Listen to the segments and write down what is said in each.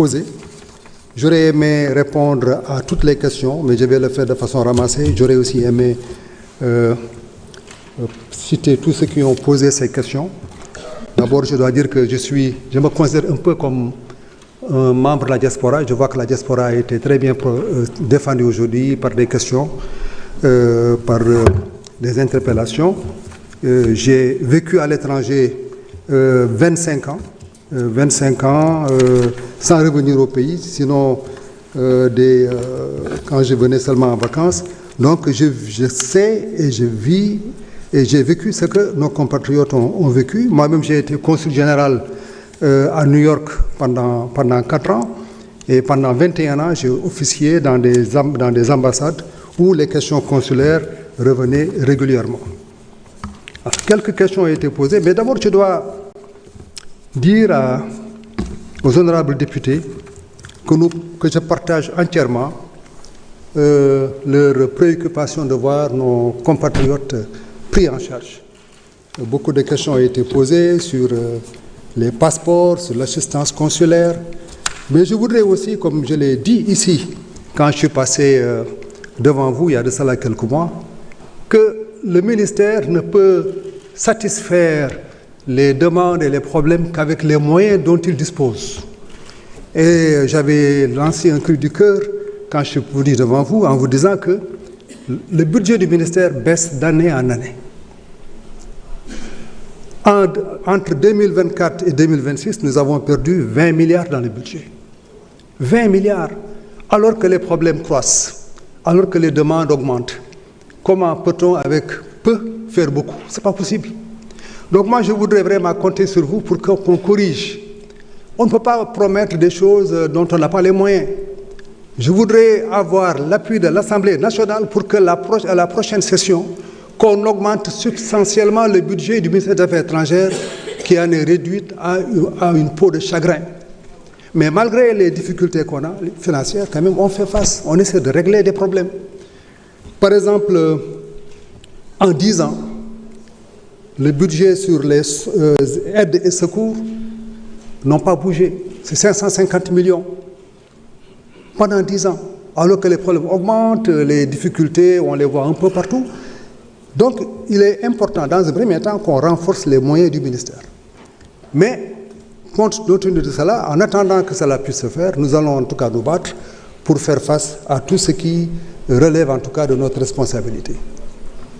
posées. J'aurais aimé répondre à toutes les questions, mais je vais le faire de façon ramassée. J'aurais aussi aimé citer tous ceux qui ont posé ces questions. D'abord, je dois dire que je me considère un peu comme un membre de la diaspora. Je vois que la diaspora a été très bien défendue aujourd'hui par des questions, par des interpellations. J'ai vécu à l'étranger 25 ans. 25 ans sans revenir au pays, sinon quand je venais seulement en vacances. Donc je sais et je vis et j'ai vécu ce que nos compatriotes ont vécu. Moi-même, j'ai été consul général à New York pendant 4 ans et pendant 21 ans, j'ai officié dans des ambassades où les questions consulaires revenaient régulièrement. Alors, quelques questions ont été posées, mais d'abord, je dois dire aux honorables députés que je partage entièrement leur préoccupation de voir nos compatriotes pris en charge. Beaucoup de questions ont été posées sur les passeports, sur l'assistance consulaire, mais je voudrais aussi, comme je l'ai dit ici, quand je suis passé devant vous il y a de cela quelques mois, que le ministère ne peut satisfaire les demandes et les problèmes qu'avec les moyens dont il dispose. Et j'avais lancé un cri du cœur quand je suis venu devant vous en vous disant que le budget du ministère baisse d'année en année. Entre 2024 et 2026, nous avons perdu 20 milliards dans le budget. 20 milliards, alors que les problèmes croissent, alors que les demandes augmentent. Comment peut-on avec peu faire beaucoup? Ce n'est pas possible. Donc moi, je voudrais vraiment compter sur vous pour qu'on corrige. On ne peut pas promettre des choses dont on n'a pas les moyens. Je voudrais avoir l'appui de l'Assemblée nationale pour que à la prochaine session, qu'on augmente substantiellement le budget du ministère des Affaires étrangères qui en est réduite à une peau de chagrin. Mais malgré les difficultés qu'on a, financières, quand même, on fait face, on essaie de régler des problèmes. Par exemple, en 10 ans, le budget sur les aides et secours n'ont pas bougé. C'est 550 millions pendant 10 ans. Alors que les problèmes augmentent, les difficultés, on les voit un peu partout. Donc, il est important, dans un premier temps, qu'on renforce les moyens du ministère. Mais, compte tenu de cela, en attendant que cela puisse se faire, nous allons en tout cas nous battre pour faire face à tout ce qui relève en tout cas de notre responsabilité.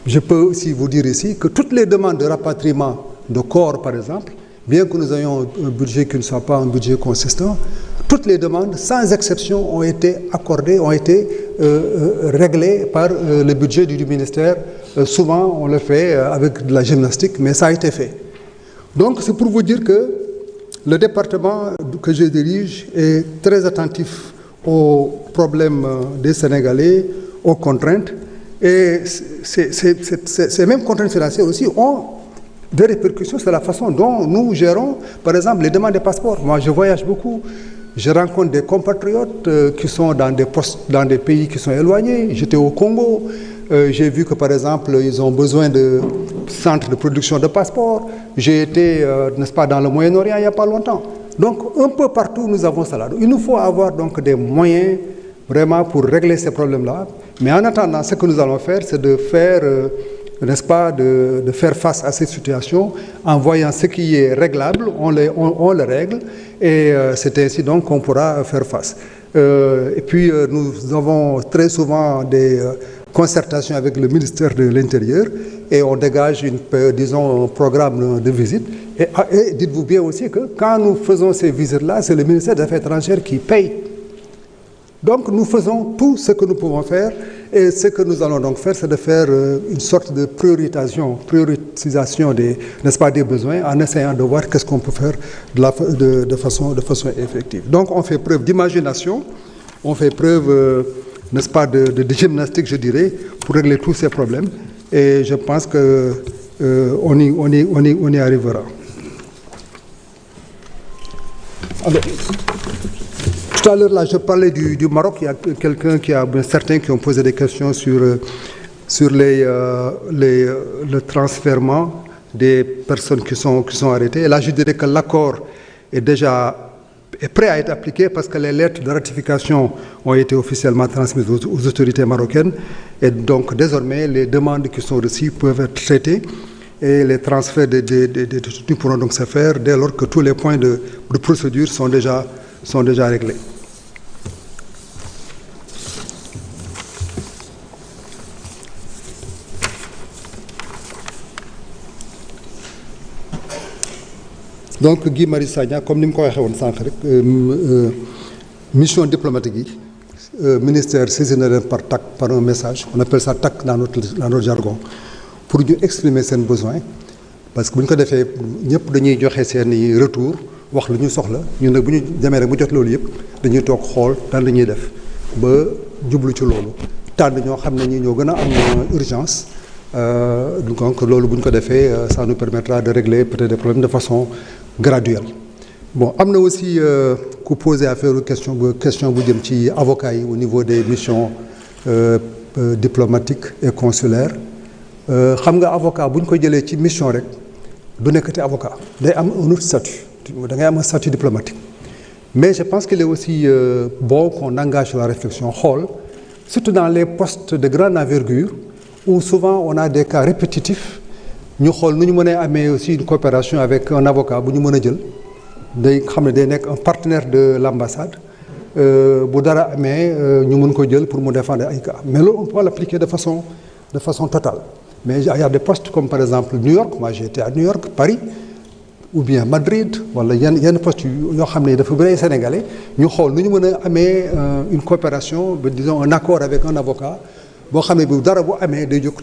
Je peux aussi vous dire ici que toutes les demandes de rapatriement de corps, par exemple, bien que nous ayons un budget qui ne soit pas un budget consistant, toutes les demandes, sans exception, ont été accordées, ont été réglées par le budget du ministère. Souvent, on le fait avec de la gymnastique, mais ça a été fait. Donc, c'est pour vous dire que le département que je dirige est très attentif aux problèmes des Sénégalais, aux contraintes. Et ces mêmes contraintes financières aussi ont des répercussions sur la façon dont nous gérons, par exemple, les demandes de passeports. Moi, je voyage beaucoup. Je rencontre des compatriotes qui sont dans des pays qui sont éloignés. J'étais au Congo. J'ai vu que, par exemple, ils ont besoin de centres de production de passeports. J'ai été, n'est-ce pas, dans le Moyen-Orient il n'y a pas longtemps. Donc, un peu partout, nous avons cela. Donc, il nous faut avoir donc des moyens vraiment pour régler ces problèmes-là. Mais en attendant, ce que nous allons faire, c'est de faire, n'est-ce pas, de faire face à ces situations en voyant ce qui est réglable, on le règle, et c'est ainsi donc qu'on pourra faire face. Et puis, nous avons très souvent des concertations avec le ministère de l'Intérieur et on dégage, disons, un programme de visite. Et dites-vous bien aussi que quand nous faisons ces visites-là, c'est le ministère des Affaires étrangères qui paye. Donc nous faisons tout ce que nous pouvons faire et ce que nous allons donc faire, c'est de faire une sorte de prioritisation des, n'est-ce pas, des besoins en essayant de voir qu'est-ce qu'on peut faire de façon effective. Donc on fait preuve d'imagination, on fait preuve, n'est-ce pas, de gymnastique, je dirais, pour régler tous ces problèmes et je pense que on y arrivera. Alors, tout à l'heure, là, je parlais du Maroc. Il y a certains qui ont posé des questions sur le transfèrement des personnes qui sont arrêtées. Et là, je dirais que l'accord est déjà est prêt à être appliqué parce que les lettres de ratification ont été officiellement transmises aux autorités marocaines et donc désormais les demandes qui sont reçues peuvent être traitées et les transferts des détenus pourront donc se faire dès lors que tous les points de procédure sont déjà réglés. Donc Guy Marius Sagna comme ni mu ko waxee woon sànq rek mission diplomatique yi ministère saisi na leen par un message on appelle ça TAC dans notre jargon pour ñu exprimer seen besoin parce que bu ñu ko defee ñëpp dañuy joxe seen i retour wax lu ñu soxla ñun nag bu ñu demee rek bu jot loolu yëpp dañuy toog xool daan la ñuy def ba jublu ci loolu tànn ñoo xam ne ñi ñoo gën a am urgence donc loolu bu ñu ko defee ça nous permettra de régler peut-être des problèmes de façon graduelle. Bon am na aussi ku posé affaire question bu jëm ci avocats yi au niveau des missions diplomatiques et consulaires xam nga avocat bu ñu ko jëlee ci mission rek du nekkati avocat day am un autre statut da ngay am un statut diplomatique mais je pense qu'il est aussi bon qu'on engage la réflexion xool surtout dans les postes de grande envergure où souvent on a des cas répétitifs ñu xool nu ñu mën a amee aussi une coopération avec un avocat bu ñu mën a jël day xam ne day nekk un partenaire de l'ambassade bu dara amee ñu mën ko jël pour mu défendre ay cas mais loolu on peut l'appliquer de façon totale mais il y a des postes comme par exemple New York moi j'ai été à New York Paris ou bien Madrid wala yenn postes yoo xam ne dafa bëri Sénégalais ñu xool nu ñu mën a amee une coopération disons un accord avec un avocat boo xam ne bu dara bu amee day jóg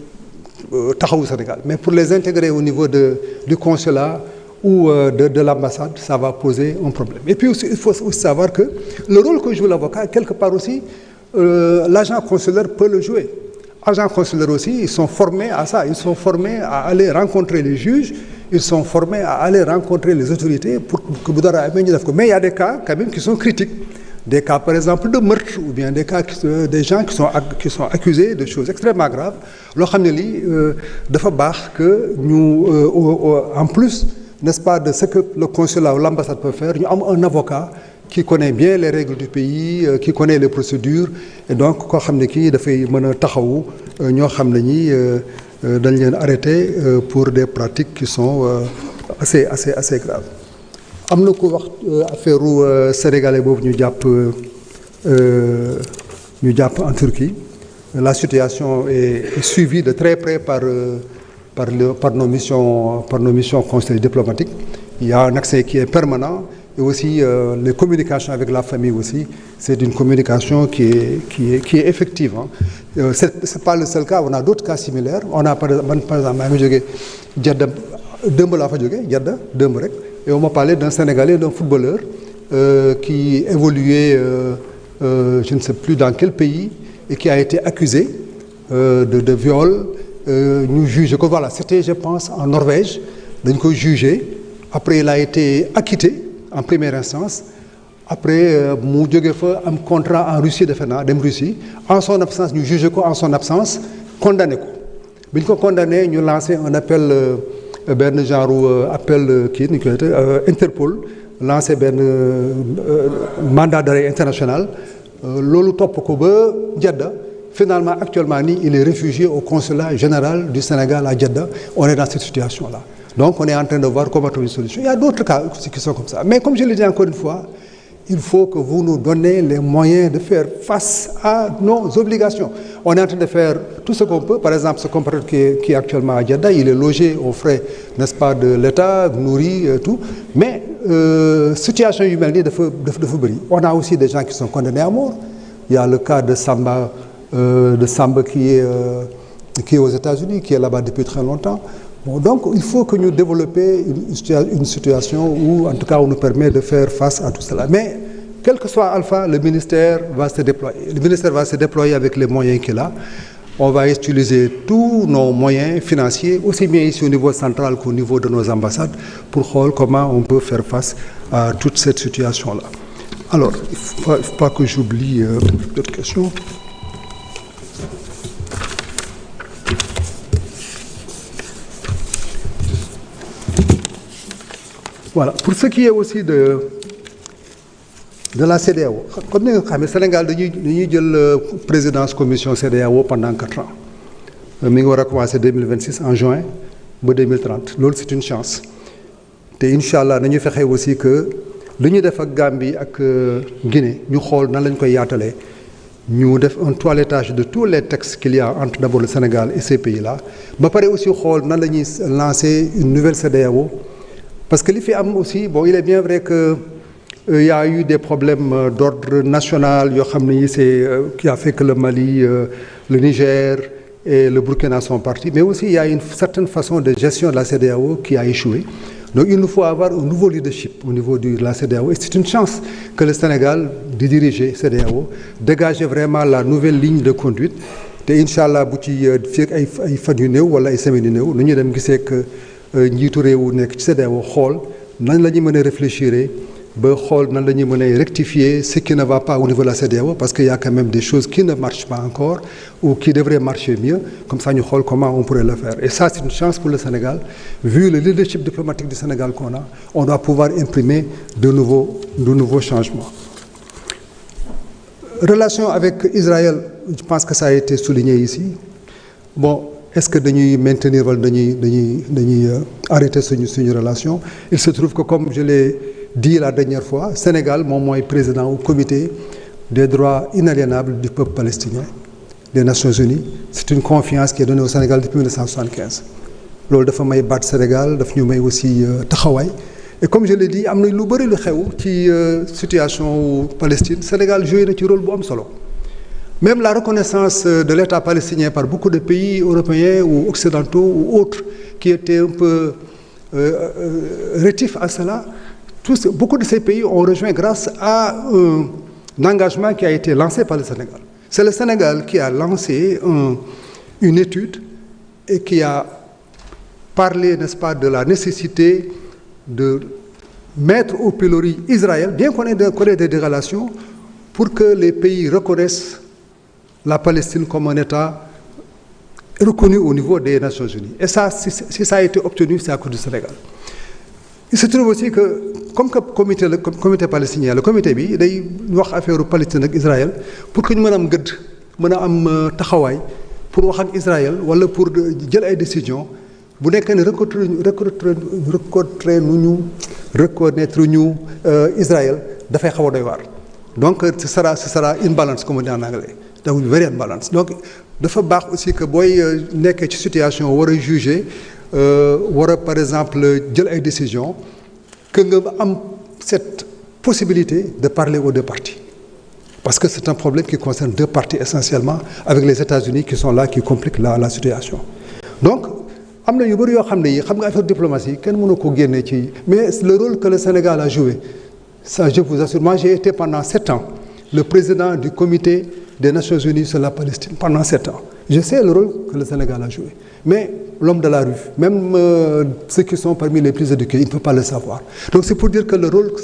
taxawu Sénégal mais pour les intégrer au niveau du consulat ou de l'ambassade ça va poser un problème et puis aussi il faut aussi savoir que le rôle que joue l'avocat quelque part aussi l'agent consulaire peut le jouer agents consulaires aussi ils sont formés à ça ils sont formés à aller rencontrer les juges ils sont formés à aller rencontrer les autorités pour que bu dara amee ñu def ko mais il y a des cas quand même qui sont critiques des cas par exemple de meurtre ou bien des cas des gens qui sont accusés de choses extrêmement graves loo xam ne lii dafa baax que ñu en plus n'est-ce pas de ce que le consulat ou l'ambassade peut faire ñu am un avocat qui connaît bien les règles du pays qui connaît les procédures et donc koo xam ne kii dafay mën a taxawu ñoo xam ne ñi dañ leen arrêté pour des pratiques qui sont assez graves. am na ko wax affaire sénégalais boobu ñu jàpp en Turquie la situation est suivie de très près par nos missions consulaires diplomatiques. Il y a un accès qui est permanent et aussi les communications avec la famille aussi c'est une communication qui est effective hein. C'est pas le seul cas on a d'autres cas similaires on a par exemple maa ngi jógee Jeddah démb laa fa jógee Jeddah démb rek et on m'a parlé d'un Sénégalais d'un footballeur qui évoluait je ne sais plus dans quel pays et qui a été accusé de viol ñu jugé ko voilà c'était je pense en Norvège dañ koy jugé après il a été acquitté en première instance après mu jóge fa am contrat en Russie defe naa dem Russie en son absence ñu jugé ko en son absence condamné ko bi ñu ko condamné ñu lancé un appel benn genre appel kii ni koy Interpol lancé benn mandat d'arrêt international loolu topp ko ba Jeddah finalement actuellement nii il est réfugié au consulat général du Sénégal à Jeddah on est dans cette situation là donc on est en train de voir comment trouver une solution il y a d'autres cas qui sont comme ça mais comme je le dis encore une fois il faut que vous nous donnez les moyens de faire face à nos obligations on est en train de faire tout ce qu'on peut par exemple ce compatriote qui est actuellement à Jeddah il est logé aux frais n'est-ce pas de l'État nourri tout mais situation yu mel nii dafa bëri on a aussi des gens qui sont condamnés à mort il y a le cas de Samba qui est aux États-Unis qui est là-bas depuis très longtemps bon donc il faut que nous développions une situation où en tout cas on nous permet de faire face à tout cela mais quel que soit Alpha le ministère va se déployer avec les moyens qu'il a on va utiliser tous nos moyens financiers aussi bien ici au niveau central qu'au niveau de nos ambassades pour voir comment on peut faire face à toute cette situation-là alors il faut pas que j'oublie d'autres questions. Voilà. Pour ce qui est aussi de de la CEDEAO. Comme ni nga xam ne Sénégal dañuy jël présidence commission CEDEAO pendant 4 ans mi ngi war a commencer 2026 en juin ba 2030 loolu c'est une chance te incha allah nañu fexe aussi que li ñu def ak Gambie ak Guinée ñu xool nan lañ koy yaatalee ñu def un toilettage de tous les textes qu'il y a entre d'abord le Sénégal et ces pays-là ba pare aussi xool nan la ñuy lancer une nouvelle CEDEAO parce que li fi am aussi bon il est bien vrai que il y a eu des problèmes d'ordre national yoo xam ne yi c'est qui a fait que le Mali le Niger et le Burkina sont partis mais aussi il y a une certaine façon de gestion de la CEDEAO qui a échoué. Donc il nous faut avoir un nouveau leadership au niveau de la CEDEAO et c'est une chance que le Sénégal di diriger CEDEAO dégager vraiment la nouvelle ligne de conduite te incha allah bu ci fii ay fan yu néew wala ay semaines yu néew nu ñu dem gisee que njiitu réew nekk ci CEDEAO xool nan la ñu mën a réfléchir ba xool nan la ñuy mën a rectifier ce qui ne va pas au niveau de la CEDEAO parce qu'il y a quand même des choses qui ne marchent pas encore ou qui devraient marcher mieux comme ça ñu xool comment on pourrait le faire et ça c'est une chance pour le Sénégal vu le leadership diplomatique du Sénégal qu'on a on doit pouvoir imprimer de nouveaux changements. Relation avec Israël je pense que ça a été souligné ici bon est-ce que dañuy maintenir wala dañuy arrêter suñu relation il se trouve que comme je l'ai dit la dernière fois Sénégal moom mooy président au comité des droits inaliénables du peuple palestinien des Nations Unies c'est une confiance qui est donnée au Sénégal depuis 1975 loolu dafa may baat Sénégal daf ñu may aussi taxawaay et comme je l'ai dit am na lu bëri lu xew ci situation Palestine Sénégal joué na ci rôle bu am solo même la reconnaissance de l'État palestinien par beaucoup de pays européens ou occidentaux ou autres qui étaient un peu rétifs à cela beaucoup de ces pays ont rejoint grâce à un engagement qui a été lancé par le Sénégal. C'est le Sénégal qui a lancé une étude et qui a parlé, n'est-ce pas, de la nécessité de mettre au pilori Israël, bien qu'on ait des relations, pour que les pays reconnaissent la Palestine comme un État reconnu au niveau des Nations Unies. Et ça, si ça a été obtenu, c'est à cause du Sénégal. Il se trouve aussi que comme que comité palestinien le comité bi day wax affaire Palestine ak Israël pour que ñu mën a am gëdd mën a am taxawaay pour wax ak Israël wala pour jël ay décisions bu nekkee ne reconnaître ñu Israël dafay xaw a doy waar donc ce sera une balance comme on dit en anglais donc very unbalance donc dafa baax aussi que booy nekkee ci situation war a juger war a par exemple jël ay décisions que nga am cette possibilité de parler aux deux parties parce que c'est un problème qui concerne deux parties essentiellement avec les États-Unis qui sont là qui compliquent la situation donc am na yu bëri yoo xam ne yi xam nga affaire diplomatie kenn mënu ko génne ci mais le rôle que le Sénégal a joué ça je vous assure moi j'ai été pendant 7 ans le président du comité des Nations Unies sur la Palestine pendant 7 ans je sais le rôle que le Sénégal a joué mais l'homme de la rue même ceux qui sont parmi les plus éduqués ils ne peuvent pas le savoir donc c'est pour dire que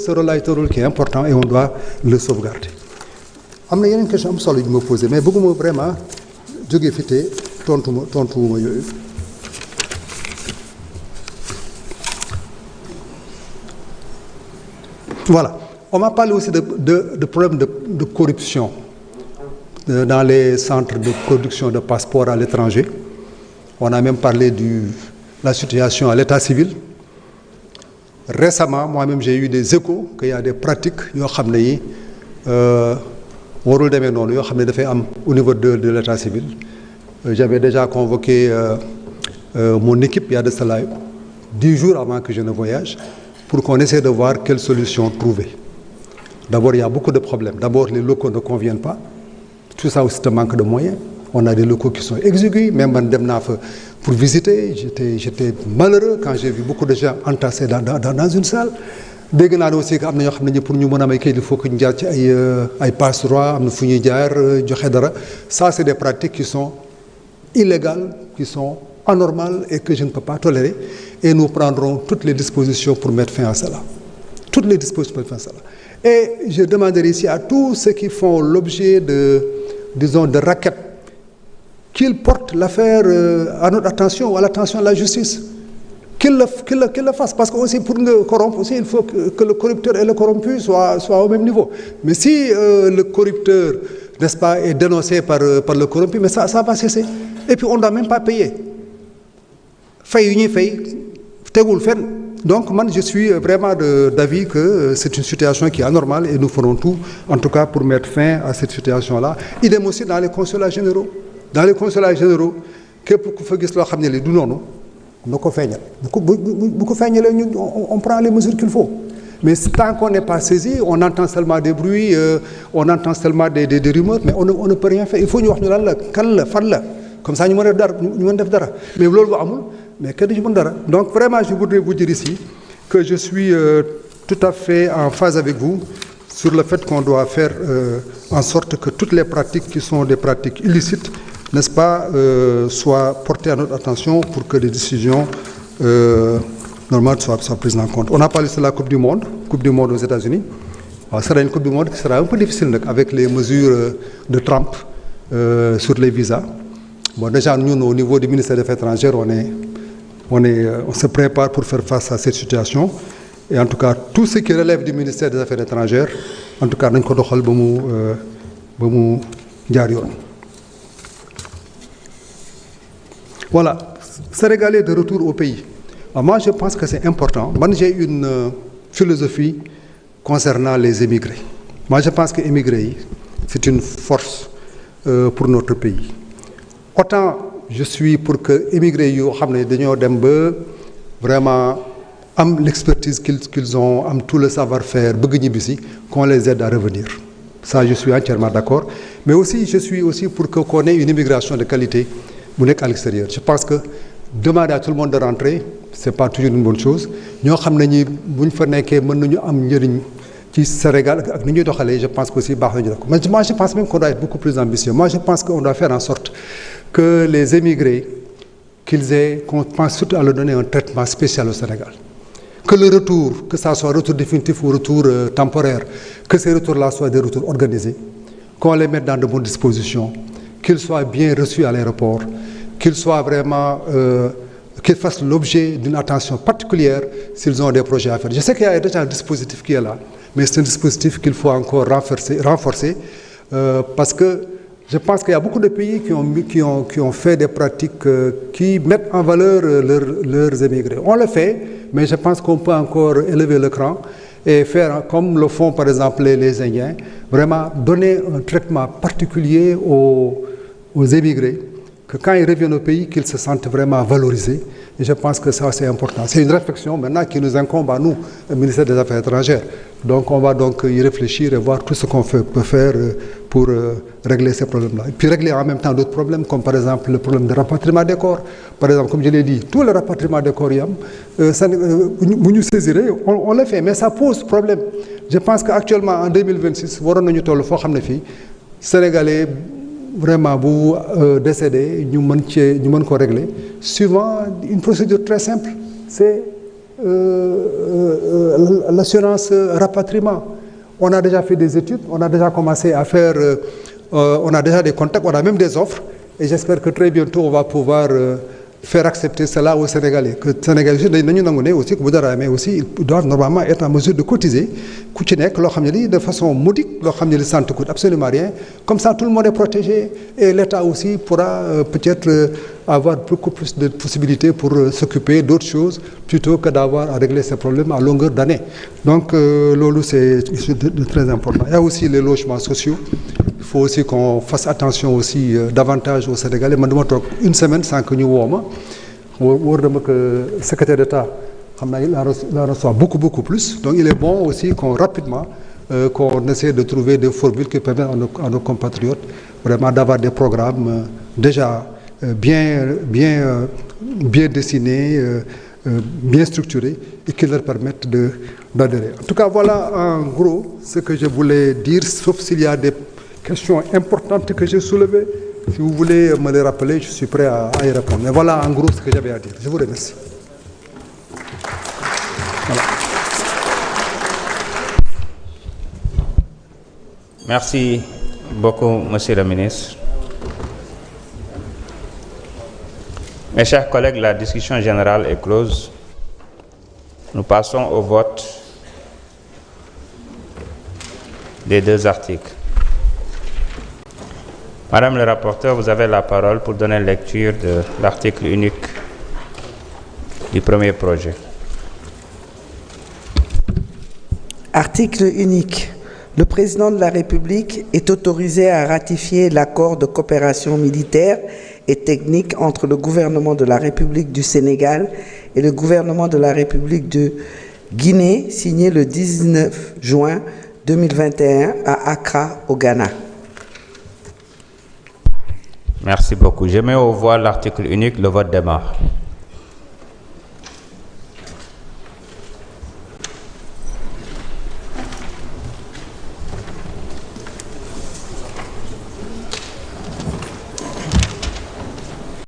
ce rôle-là est un rôle qui est important et on doit le sauvegarder am na yeneen question am solo yu ma posé mais bëgguma vraiment jógee fi te tontuwuma yooyu voilà on m'a parlé aussi de problèmes de corruption dans les centres de production de passeports à l'étranger. On a même parlé de la situation à l'état civil. Récemment, moi-même, j'ai eu des échos qu'il y a des pratiques yoo xam ne yi warul demee noonu yoo xam ne dafay am au niveau de l'état civil. J'avais déjà convoqué mon équipe il y a de cela 10 jours avant que je ne voyage pour qu'on essaie de voir quelle solution trouver. D'abord, il y a beaucoup de problèmes. D'abord, les locaux ne conviennent pas. Tout ça aussi, c'est un manque de moyens. On a des locaux qui sont exigus. Même man dem naa fa pour visiter, j'étais malheureux quand j'ai vu beaucoup de gens entassés dans une salle. Dégg naa ne aussi que am na ñoo xam ne pour ñu mën a may kayit il faut que ñu jaar ci ay passe-droit am na fu ñuy jaar joxe dara. Ça, c'est des pratiques qui sont illégales, qui sont anormales et que je ne peux pas tolérer. Et nous prendrons toutes les dispositions pour mettre fin à cela. Toutes les dispositions pour mettre fin à cela. Et je demanderai ici à tous ceux qui font l'objet de raquettes qu'ils portent l'affaire à notre attention ou à l'attention de la justice. qu'il le fasse. Parce que aussi pour le corrompre, aussi, il faut que le corrupteur et le corrompu soient au même niveau. Mais si le corrupteur, n'est-ce pas, est dénoncé par le corrompu, mais ça va cesser. Et puis on ne doit même pas payer. Donc moi, je suis vraiment d'avis que c'est une situation qui est anormale et nous ferons tout, en tout cas, pour mettre fin à cette situation-là. Idem aussi dans les consulats généraux. Dans les consulats généraux, on prend les mesures qu'il faut. Mais tant qu'on n'est pas saisi, on entend seulement des bruits, on entend seulement des rumeurs, mais on ne peut rien faire. Il faut nous dire comme ça, nous devons faire. Mais mais donc vraiment, je voudrais vous dire ici que je suis tout à fait en phase avec vous sur le fait qu'on doit faire en sorte que toutes les pratiques qui sont des pratiques illicites, n'est-ce pas, soient portées à notre attention pour que les décisions normales soient prises en compte. On a parlé de la Coupe du Monde aux États-Unis. Ce sera une Coupe du Monde qui sera un peu difficile avec les mesures de Trump sur les visas. Bon, déjà, nous, au niveau du ministère des Affaires étrangères, on se prépare pour faire face à cette situation. Et en tout cas, tout ce qui relève du ministère des Affaires étrangères, en tout cas, nous avons voilà, Sénégalais de retour au pays. Alors moi, je pense que c'est important. Moi, j'ai une philosophie concernant les émigrés. Moi, je pense que émigrer, c'est une force pour notre pays. Autant je suis pour que les immigrés vraiment l'expertise qu'ils ont, tout le savoir-faire, qu'on les aide à revenir. Ça, je suis entièrement d'accord. Mais aussi, je suis aussi pour qu'on ait une immigration de qualité à l'extérieur. Je pense que demander à tout le monde de rentrer, ce n'est pas toujours une bonne chose. Nous savons que si nous je pense que aussi mais moi je pense même qu'on doit être beaucoup plus ambitieux. Moi je pense qu'on doit faire en sorte que les émigrés, qu'on pense surtout à leur donner un traitement spécial au Sénégal. Que le retour, que ça soit un retour définitif ou un retour temporaire, que ces retours-là soient des retours organisés, qu'on les mette dans de bonnes dispositions, qu'ils soient bien reçus à l'aéroport, qu'ils soient vraiment, qu'ils fassent l'objet d'une attention particulière s'ils ont des projets à faire. Je sais qu'il y a déjà un dispositif qui est là, mais c'est un dispositif qu'il faut encore renforcer parce que je pense qu'il y a beaucoup de pays qui ont fait des pratiques qui mettent en valeur leurs émigrés. On le fait, mais je pense qu'on peut encore élever le cran et faire comme le font par exemple les Indiens, vraiment donner un traitement particulier aux émigrés, que quand ils reviennent au pays, qu'ils se sentent vraiment valorisés. Et je pense que ça, c'est important. C'est une réflexion maintenant qui nous incombe à nous, le ministère des Affaires étrangères. Donc on va donc y réfléchir et voir tout ce qu'on peut faire pour régler ces problèmes-là. Et puis régler en même temps d'autres problèmes, comme par exemple le problème de rapatriement des corps. Par exemple, comme je l'ai dit, tout le rapatriement des corps, nous saisirez, on le fait, mais ça pose problème. Je pense qu'actuellement, en 2026, Sénégalais, vraiment, vous décédez, nous devons régler, suivant une procédure très simple. C'est l'assurance rapatriement. On a déjà fait des études, on a déjà commencé à faire, on a déjà des contacts, on a même des offres, et j'espère que très bientôt on va pouvoir faire accepter cela aux Sénégalais. Que les Sénégalais aussi, ils doivent normalement être en mesure de cotiser, de façon modique, ça ne coûte absolument rien. Comme ça, tout le monde est protégé et l'État aussi pourra peut-être avoir beaucoup plus de possibilités pour s'occuper d'autres choses plutôt que d'avoir à régler ces problèmes à longueur d'année. Donc, Lolo, c'est très important. Il y a aussi les logements sociaux. Il faut aussi qu'on fasse attention aussi davantage aux Sénégalais. Je une semaine sans que nous le secrétaire d'État il en reçoit beaucoup plus. Donc il est bon aussi qu'on rapidement qu'on essaie de trouver des formules qui permettent à nos compatriotes vraiment d'avoir des programmes déjà bien dessinés, bien structurés et qui leur permettent d'adhérer. En tout cas, voilà en gros ce que je voulais dire, sauf s'il y a des questions importantes que j'ai soulevées. Si vous voulez me les rappeler, je suis prêt à y répondre. Mais voilà en gros ce que j'avais à dire. Je vous remercie. Voilà. Merci beaucoup, Monsieur le ministre. Mes chers collègues, la discussion générale est close. Nous passons au vote des deux articles. Madame le rapporteur, vous avez la parole pour donner lecture de l'article unique du premier projet. Article unique. Le président de la République est autorisé à ratifier l'accord de coopération militaire et technique entre le gouvernement de la République du Sénégal et le gouvernement de la République de Guinée, signé le 19 juin 2021 à Accra, au Ghana. Merci beaucoup. Je mets aux voix l'article unique. Le vote démarre.